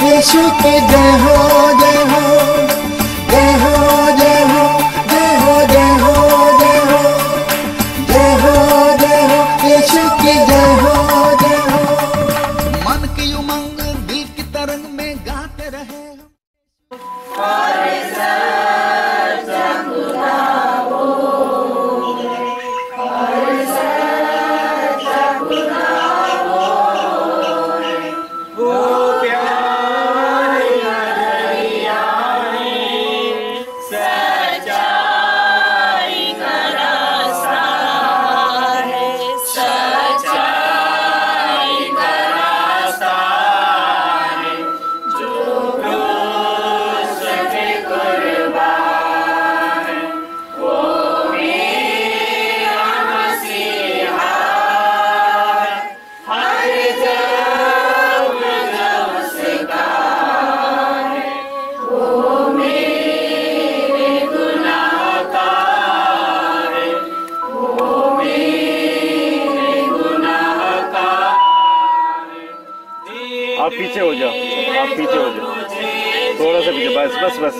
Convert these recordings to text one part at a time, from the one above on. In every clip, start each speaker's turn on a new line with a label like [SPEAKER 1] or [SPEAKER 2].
[SPEAKER 1] यीशु के जय हो जय हो जय हो जय हो जय हो जय हो जय हो जय हो जय हो यीशु के जय हो जय हो। मन की उमंग दिल की तरंग में गाते रहे
[SPEAKER 2] आप पीछे हो जाओ, आप पीछे हो जाओ, थोड़ा सा पीछे, बस बस बस।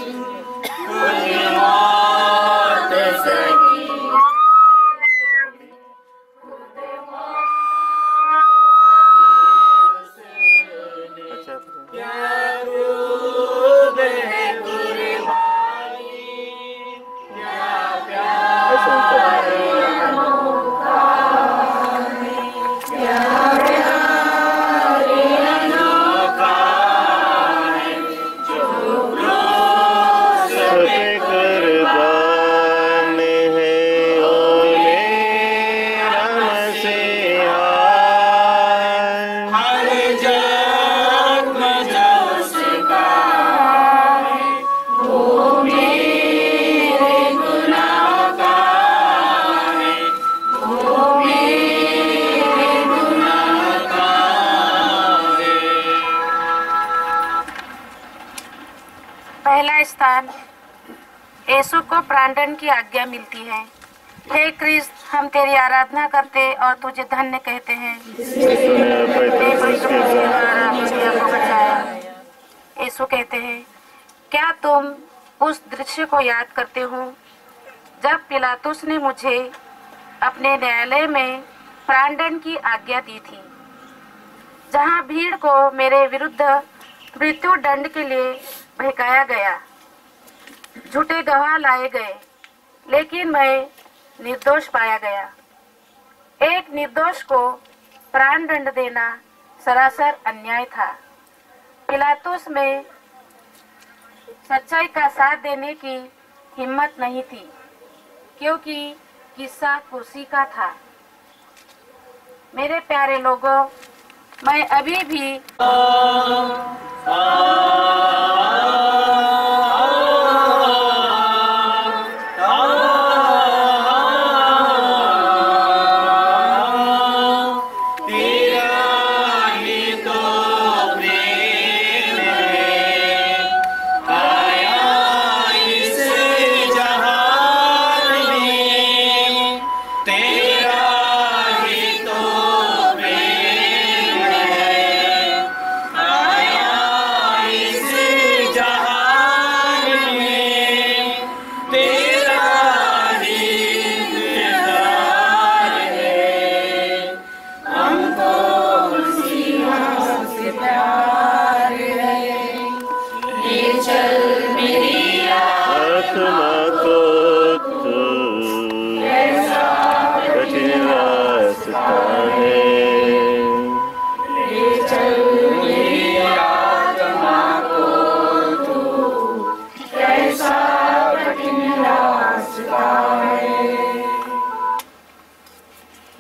[SPEAKER 3] पहला स्थान, यीशु को प्राणदंड की आज्ञा मिलती है। हे क्रिस्त, हम तेरी आराधना करते और तुझे धन्य कहते हैं। यीशु कहते हैं, क्या तुम उस दृश्य को याद करते हो जब पिलातुस ने मुझे अपने न्यायालय में प्राणदंड की आज्ञा दी थी, जहां भीड़ को मेरे विरुद्ध मृत्यु दंड के लिए बहकाया गया, झूठे गवाह लाए गए, लेकिन मैं निर्दोष पाया गया। एक निर्दोष को प्राण दंड देना सरासर अन्याय था। पिलातुस में सच्चाई का साथ देने की हिम्मत नहीं थी, क्योंकि किस्सा कुर्सी का था। मेरे प्यारे लोगों, मैं अभी भी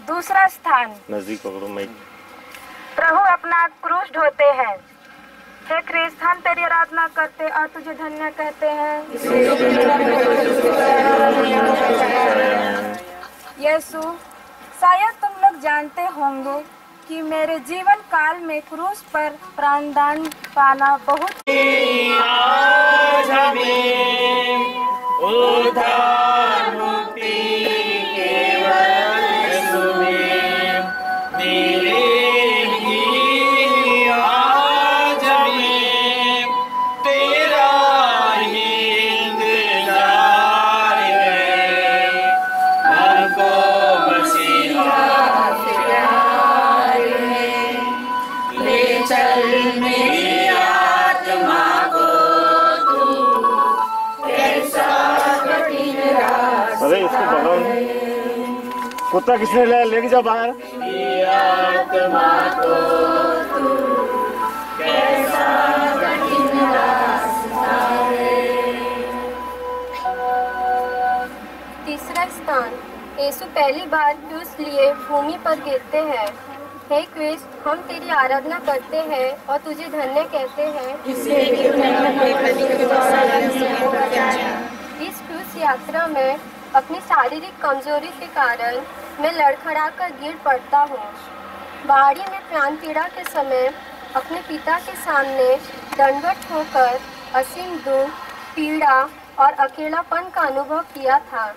[SPEAKER 3] दूसरा स्थान,
[SPEAKER 2] नजदीक पकड़ो माइक।
[SPEAKER 3] प्रभु अपना क्रूस ढोते हैं। हे क्रिस्त, हम तेरी आराधना करते और तुझे धन्य कहते हैं। यीशु, शायद तुम लोग जानते होंगे कि मेरे जीवन काल में क्रूस पर प्राणदान पाना बहुत उद्धार मुक्ति केवल यीशु में
[SPEAKER 2] अरे इसको पकड़ो, कुत्ता किसने लाया, लेके जाओ बाहर।
[SPEAKER 4] तीसरा स्थान, यीशु पहली बार क्रूस लिए भूमि पर गिरते हैं। हे क्रिस्ट, हम तेरी आराधना करते हैं और तुझे धन्य कहते हैं। इस क्रूस यात्रा में अपनी शारीरिक कमजोरी के कारण मैं लड़खड़ा कर गिर पड़ता हूँ। बाड़ी में प्राण पीड़ा के समय अपने पिता के सामने दंडवत होकर असीम दुख, पीड़ा और अकेलापन का अनुभव किया था।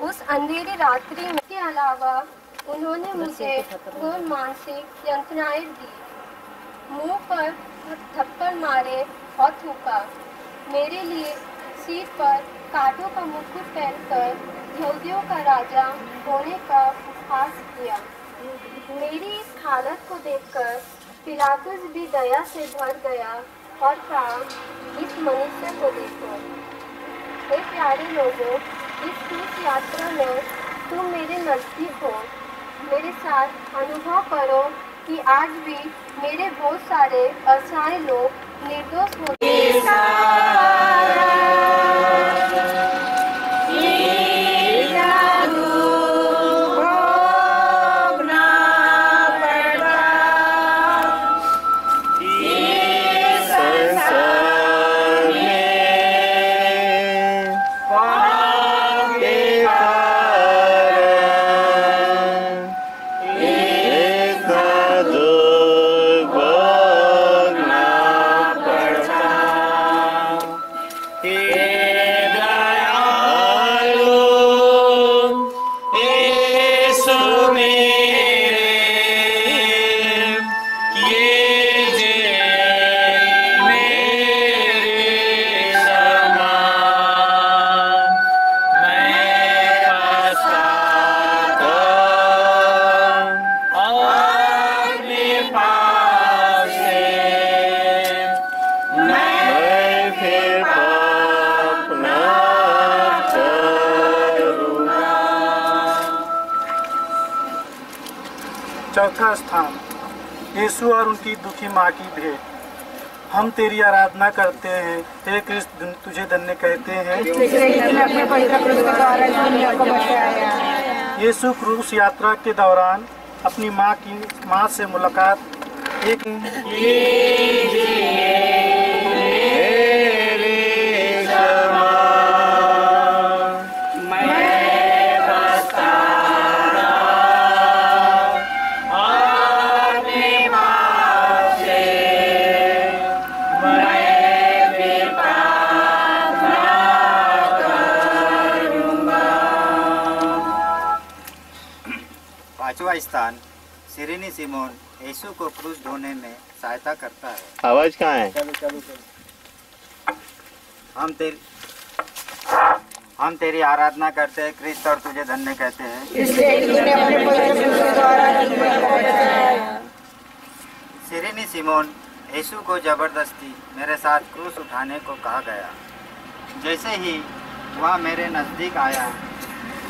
[SPEAKER 4] उस अंधेरी रात्रि में के अलावा उन्होंने मुझे घोर मानसिक यंत्रणाएं दी, मुंह पर थप्पड़ मारे और थूका। मेरे लिए सिर पर कांटों का मुकुट पहनकर यहूदियों का राजा होने का उपहास किया। मेरी इस हालत को देखकर पिलातुस भी दया से भर गया और कहा, इस मनुष्य को देखो। हे प्यारे लोगों, इस क्रूस यात्रा में तुम मेरे नजदीक हो। मेरे साथ अनुभव करो कि आज भी मेरे बहुत सारे असहाय लोग निर्दोष होते हैं।
[SPEAKER 5] चौथा स्थान, यीशु और उनकी दुखी माँ की भेंट। हम तेरी आराधना करते हैं, हे कृष्ण, तुझे धन्य कहते हैं। यीशु क्रूस यात्रा के दौरान अपनी माँ से मुलाकात एक
[SPEAKER 6] पांचवा स्थान, सिरेनी सिमोन यीशु को क्रूस ढोने में सहायता करता है।
[SPEAKER 2] आवाज कहाँ है?
[SPEAKER 6] हम तेरी आराधना करते हैं क्रिस्त और तुझे धन्य कहते हैं। सिरेनी सिमोन यीशु को जबरदस्ती मेरे साथ क्रूस उठाने को कहा गया। जैसे ही वह मेरे नजदीक आया,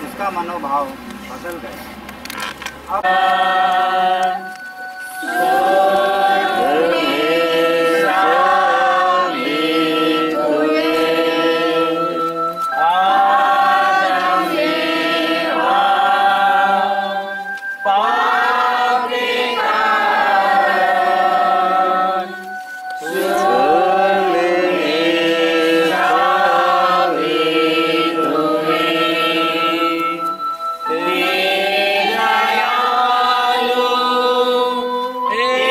[SPEAKER 6] उसका मनोभाव बदल गया।
[SPEAKER 7] Hey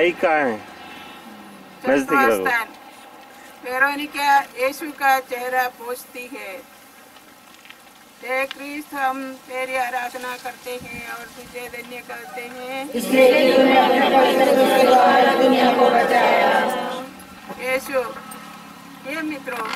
[SPEAKER 2] माइक कहाँ है? नजदीक रखो।
[SPEAKER 7] वेरोनिका यीशु का चेहरा पोंछती है। हे क्रिस्त, हम तेरी आराधना करते हैं और तुझे धन्य करते हैं, इसलिए कि तूने अपने पवित्र द्वारा दुनिया को बचाया। यीशु, ये मित्रों,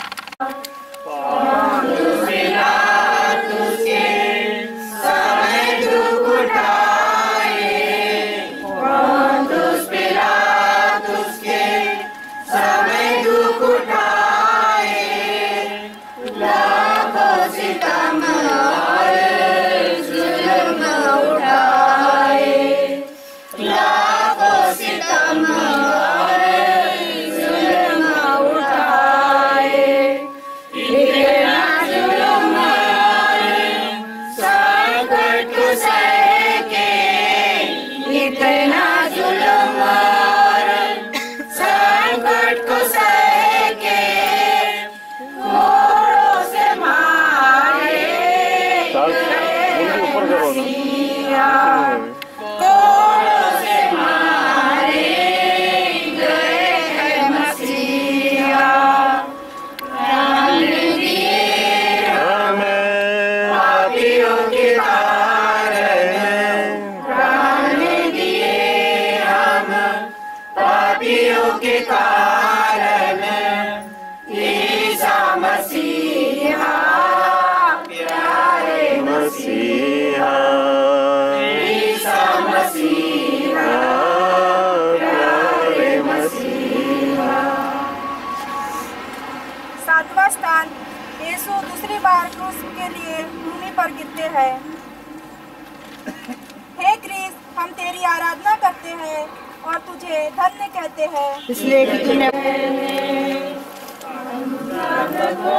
[SPEAKER 8] सातवां स्थान, यीशु दूसरी बार क्रूस के लिए भूमि पर गिरते हैं। हे क्रिस्त, हम तेरी आराधना करते हैं और तुझे धन्य कहते हैं, इसलिए कि तूने हम सबको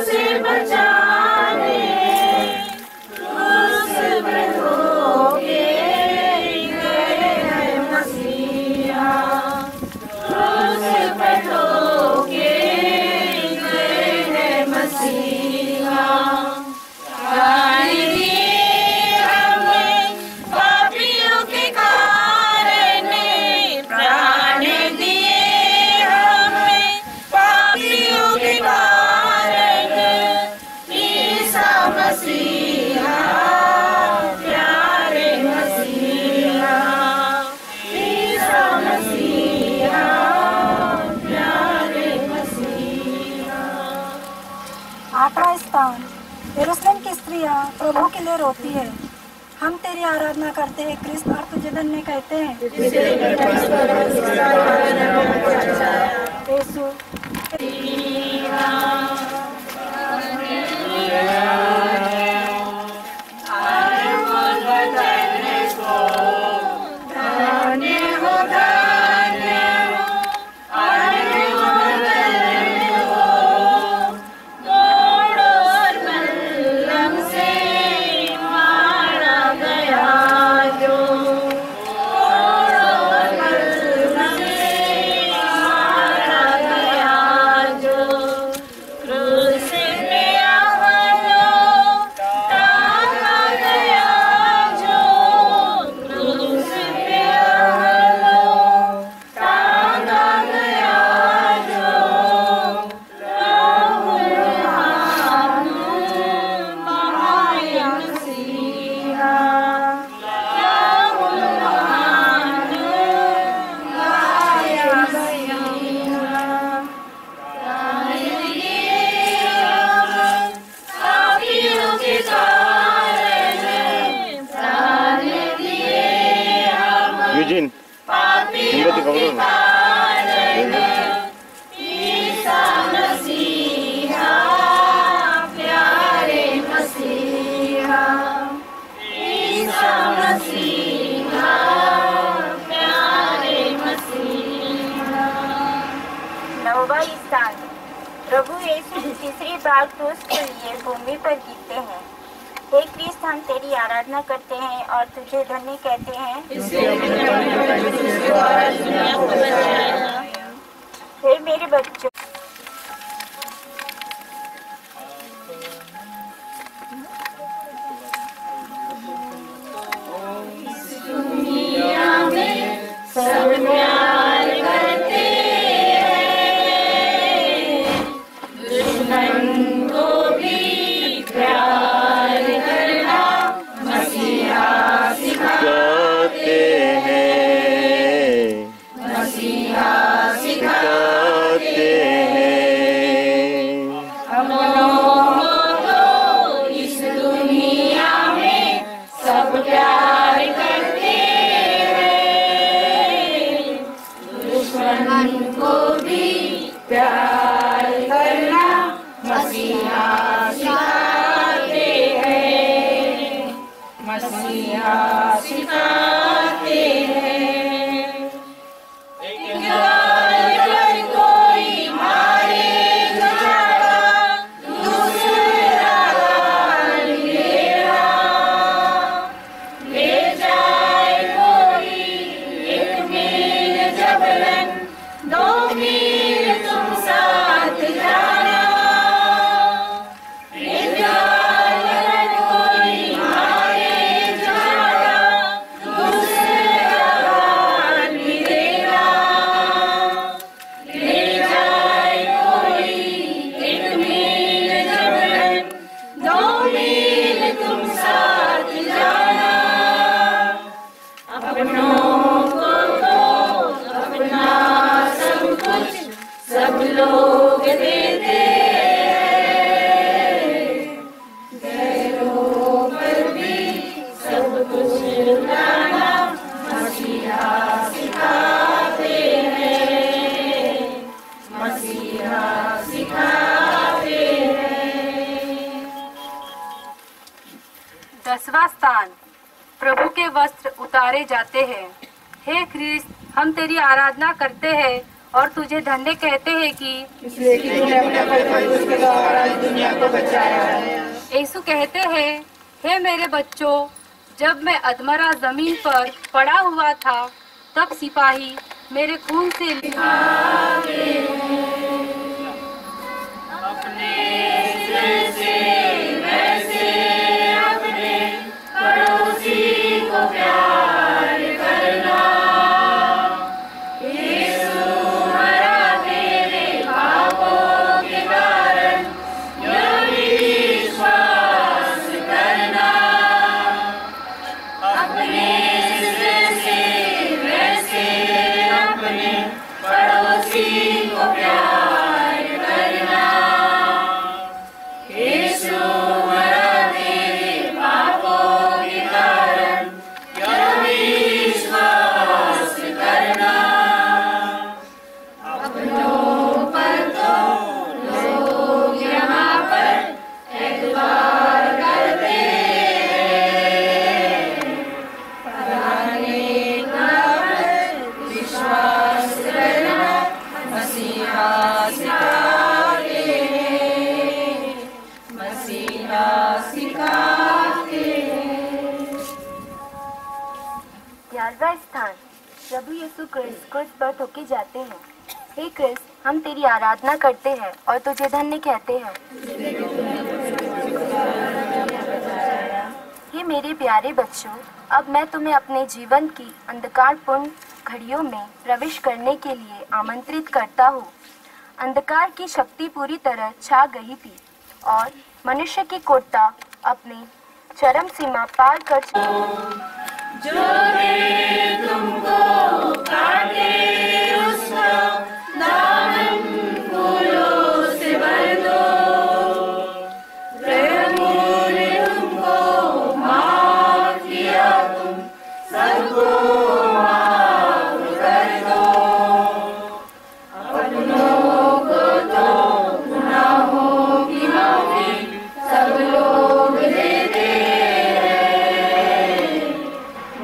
[SPEAKER 8] से बचाने क्रूस पे होके गए हैं मसीहा, क्रूस पे होके गए हैं मसीहा। प्राण दिए हमें पापियों के कारण, प्राण दिए हमें पापियों के कारण, ईसा मसीहा प्यारे मसीहा, ईसा मसीहा प्यारे मसीहा। आठवां स्थान, यरूशलेम की स्त्रियां प्रभु के लिए रोती है। हम तेरी आराधना करते हैं क्रिस्त और तुझे धन्य कहते हैं, यीशु।
[SPEAKER 2] यूजिन मोमबत्ती पकड़ो ना।
[SPEAKER 8] ईसा मसीहा प्यारे मसीहा, ईसा मसीहा प्यारे मसीहा।
[SPEAKER 9] नौवां स्थान, प्रभु यीशु तीसरी बार क्रूस के लिए भूमि पर गिरते हैं। हे क्रिस्त, हम तेरी आराधना करते हैं और तुझे धन्य कहते हैं, हे मेरे बच्चों।
[SPEAKER 8] दो मील तुम साथ जाना, विद्यालय कोई मारे जाना, दूसरा हाथ भी देना, ले जाए कोई एक मील जबरन, दो मील तुम साथ जाना, अपनों को तो अपना सब कुछ सब लोग देते हैं, गैरों पर भी सब कुछ लुटाना मसीहा सिखाते हैं, मसीहा सिखाते हैं।
[SPEAKER 3] 10वां स्थान, प्रभु के वस्त्र उतारे जाते हैं। हे ख्रिस्त, हम तेरी आराधना करते हैं और तुझे धन्य कहते हैं कि
[SPEAKER 7] इसलिए कि तूने अपने परमेश्वर के द्वारा इस दुनिया को बचाया है।
[SPEAKER 3] यीशु कहते हैं, हे मेरे बच्चों, जब मैं अधमरा जमीन पर पड़ा हुआ था, तब सिपाही मेरे खून से
[SPEAKER 8] पड़ोसी को प्यार करना, यीशु मरा तेरे पापों के कारण, यह विश्वास करना, अपने से वैसे अपने पड़ोसी को प्यार करना, यीशु मरा तेरे पापों के कारण, यह विश्वास करना, अपनों पर तो लोग यहाँ पर एतबार करते हैं, पराने पर विश्वास करना मसीहा सिखाते हैं, मसीहा सिखाते हैं।
[SPEAKER 9] 11वां स्थान, प्रभु यीशु क्रिस्त क्रूस पर ठोके जाते हैं। हे क्रिस्त, हम तेरी आराधना करते हैं और तुझे धन्य कहते हैं। हे मेरे प्यारे बच्चों, अब मैं तुम्हें अपने जीवन की अंधकारपूर्ण घड़ियों में प्रवेश करने के लिए आमंत्रित करता हूँ। अंधकार की शक्ति पूरी तरह छा गई थी और मनुष्य की कोटता अपनी चरम सीमा पार कर
[SPEAKER 8] जो दे तुमको काटे उसका दामन फूलों से भर दो, प्रभु ने तुमको माफ किया, तुम सबको माफ कर दो, अपनों को तो गुनाहों की माफी सब लोग देते हैं,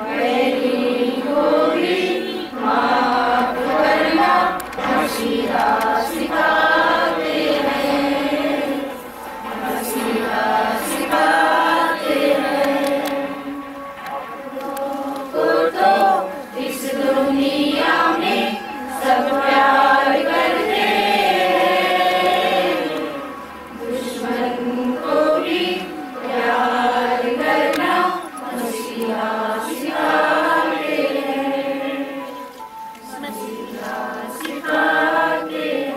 [SPEAKER 8] वैरी को भी माफ करना मसीहा सिखाते हैं, मसीहा सिखाते हैं। को तो इस दुनिया में सब प्यार करते हैं, दुश्मन को भी प्यार करना मसीहा सिखाते हैं, मसीहा सिखाते हैं।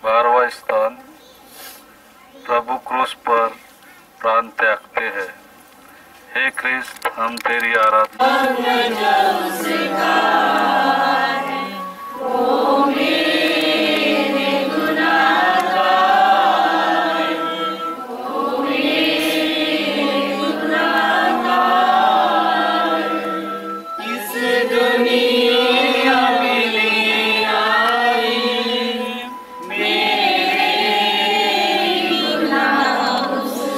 [SPEAKER 10] 12वां स्थान, प्रभु क्रूस पर प्राण त्यागते हैं। हे क्रिस्त, हम तेरी आराधना
[SPEAKER 8] इस दुनिया में ले आई मेरे गुनाहों से,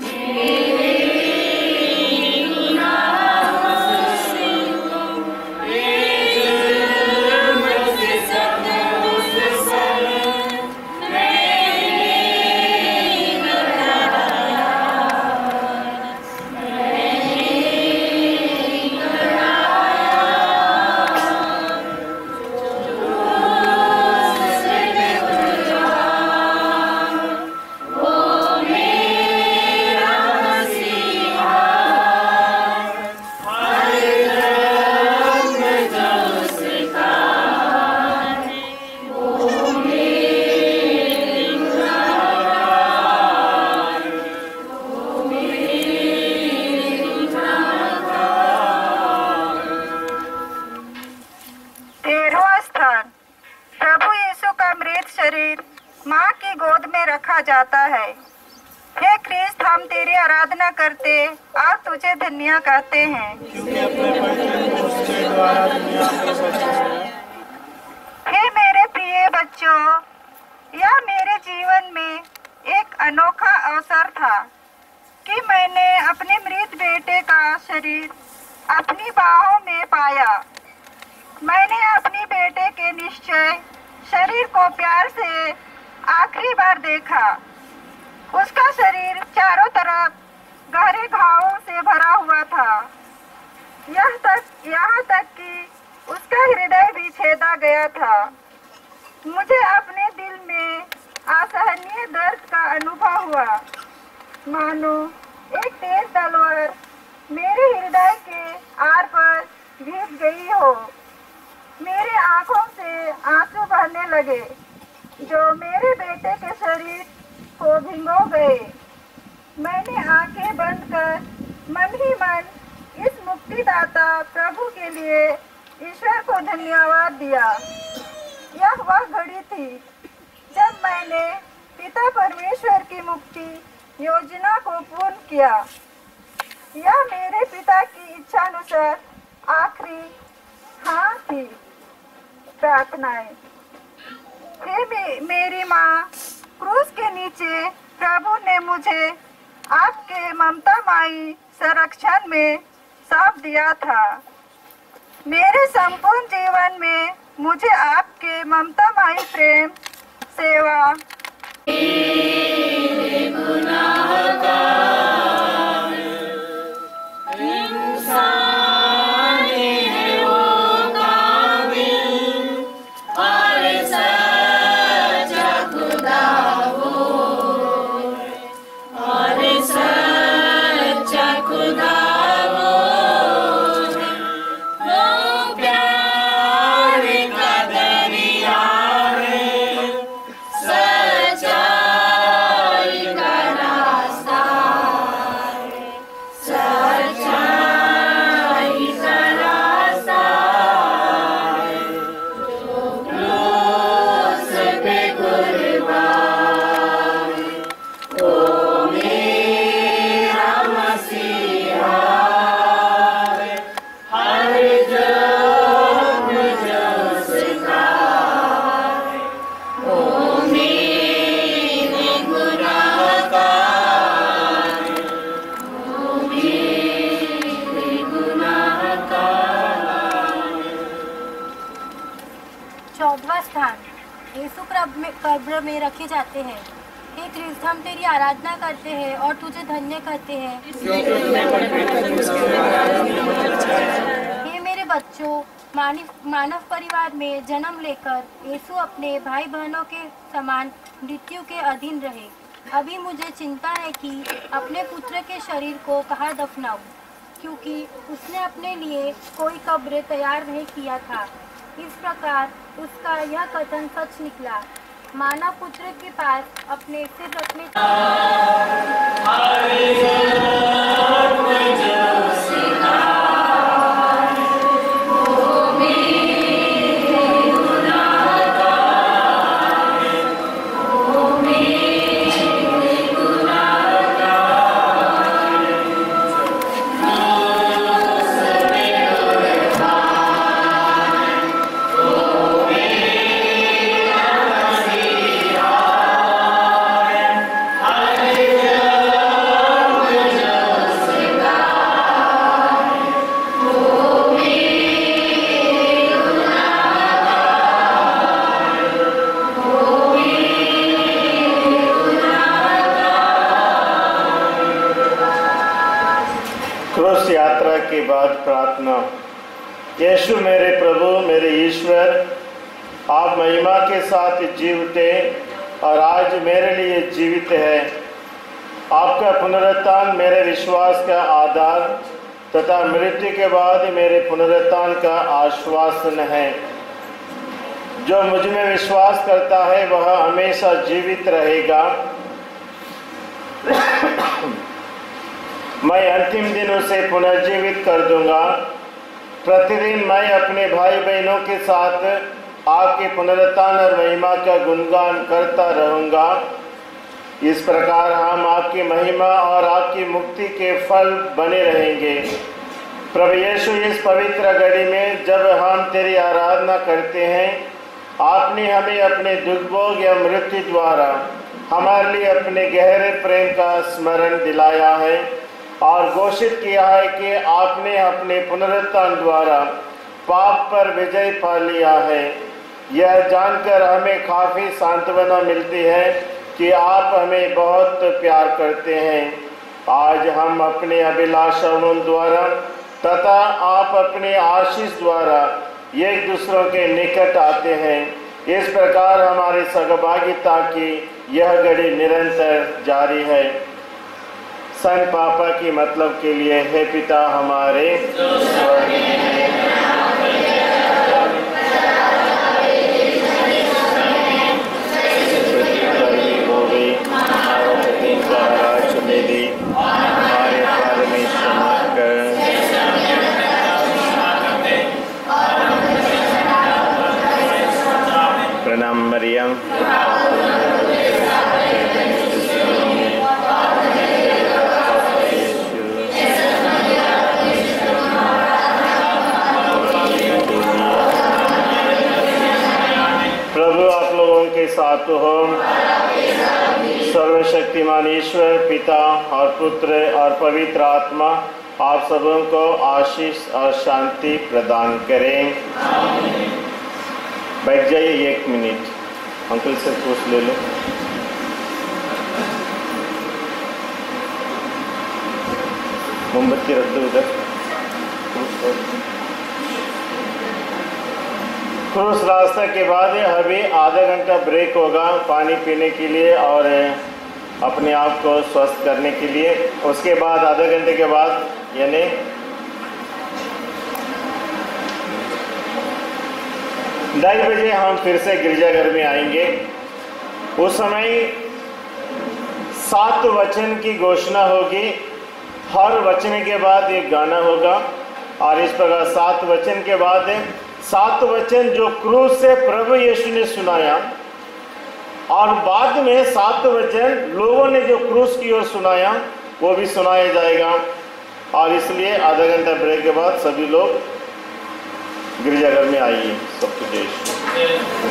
[SPEAKER 8] मेरे गुनाहों
[SPEAKER 11] जाता है। हे क्रिस्त, हम तेरी आराधना करते और तुझे धन्य कहते हैं,
[SPEAKER 5] क्योंकि अपने पवित्र क्रूस के द्वारा दुनिया को बचाया।
[SPEAKER 11] हे मेरे प्रिय बच्चों, यह मेरे जीवन में एक अनोखा अवसर था कि मैंने अपने मृत बेटे का शरीर अपनी बाहों में पाया। मैंने अपनी बेटे के निश्चय शरीर को प्यार से आखिरी बार देखा। उसका शरीर चारों तरफ गहरे घावों से भरा हुआ था, यहाँ तक कि उसका हृदय भी छेदा गया था। मुझे अपने दिल में असहनीय दर्द का अनुभव हुआ, मानो एक तेज तलवार मेरे हृदय के आर पर घिस गई हो। मेरी आंखों से आंसू बहने लगे जो मेरे बेटे के शरीर को भिगो गए। मैंने आंखें बंद कर मन ही मन इस मुक्तिदाता प्रभु के लिए ईश्वर को धन्यवाद दिया। यह वह घड़ी थी जब मैंने पिता परमेश्वर की मुक्ति योजना को पूर्ण किया। यह मेरे पिता की इच्छानुसार आखिरी हाँ थी। प्रार्थनाएं। हे मेरी माँ, क्रूस के नीचे प्रभु ने मुझे आपके ममतामयी संरक्षण में सौंप दिया था। मेरे संपूर्ण जीवन में मुझे आपके ममतामयी प्रेम, सेवा,
[SPEAKER 8] कब्र में रखे जाते हैं। हे क्रिस्त, हम तेरी आराधना करते हैं और तुझे धन्य कहते हैं। हे मेरे बच्चों, मानव परिवार में जन्म लेकर यीशु अपने भाई बहनों के समान मृत्यु के अधीन रहे। अभी मुझे चिंता है कि अपने पुत्र के शरीर को कहाँ दफनाऊं, क्योंकि उसने अपने लिए कोई कब्र तैयार नहीं किया था। इस प्रकार उसका यह कथन सच निकला, मानव पुत्र के पास अपने सिर रखने
[SPEAKER 12] क्रूस यात्रा के बाद प्रार्थना। यीशु मेरे प्रभु, मेरे ईश्वर, आप महिमा के साथ जीवते और आज मेरे लिए जीवित है। आपका पुनरुत्थान मेरे विश्वास का आधार तथा मृत्यु के बाद मेरे पुनरुत्थान का आश्वासन है। जो मुझ में विश्वास करता है वह हमेशा जीवित रहेगा। मैं अंतिम दिन उसे पुनर्जीवित कर दूंगा। प्रतिदिन मैं अपने भाई बहनों के साथ आपके पुनरुत्थान और महिमा का गुणगान करता रहूंगा। इस प्रकार हम आपकी महिमा और आपकी मुक्ति के फल बने रहेंगे। प्रभु यीशु, इस पवित्र घड़ी में जब हम तेरी आराधना करते हैं, आपने हमें अपने दुख भोग या मृत्यु द्वारा हमारे लिए अपने गहरे प्रेम का स्मरण दिलाया है और घोषित किया है कि आपने अपने पुनरुत्थान द्वारा पाप पर विजय पा लिया है। यह जानकर हमें काफ़ी सांत्वना मिलती है कि आप हमें बहुत प्यार करते हैं। आज हम अपने अभिलाषाओं द्वारा तथा आप अपने आशीष द्वारा एक दूसरों के निकट आते हैं। इस प्रकार हमारी सहभागिता की यह घड़ी निरंतर जारी है। सन पापा की मतलब के लिए, हे पिता हमारे हमारे बारे में क्षमा कर, प्रणाम मरियम, प्रभु आप लोगों के साथ हो। सर्वशक्तिमान ईश्वर पिता और पुत्र और पवित्र आत्मा आप सबों को आशीष और शांति प्रदान करें। बैठ जाइए 1 मिनट। अंकल से पूछ ले लो। मोमबत्ती रख दो उधर। क्रूस रास्ता के बाद अभी आधा घंटा ब्रेक होगा पानी पीने के लिए और अपने आप को स्वस्थ करने के लिए। उसके बाद आधा घंटे के बाद यानी 2:30 बजे हम फिर से गिरजाघर में आएंगे। उस समय 7 वचन की घोषणा होगी। हर वचन के बाद एक गाना होगा और इस प्रकार 7 वचन के बाद 7 वचन जो क्रूस से प्रभु यीशु ने सुनाया और बाद में 7 वचन लोगों ने जो क्रूस की ओर सुनाया वो भी सुनाया जाएगा। और इसलिए आधा घंटा ब्रेक के बाद सभी लोग गिरजाघर में आइए। सबको जय श्री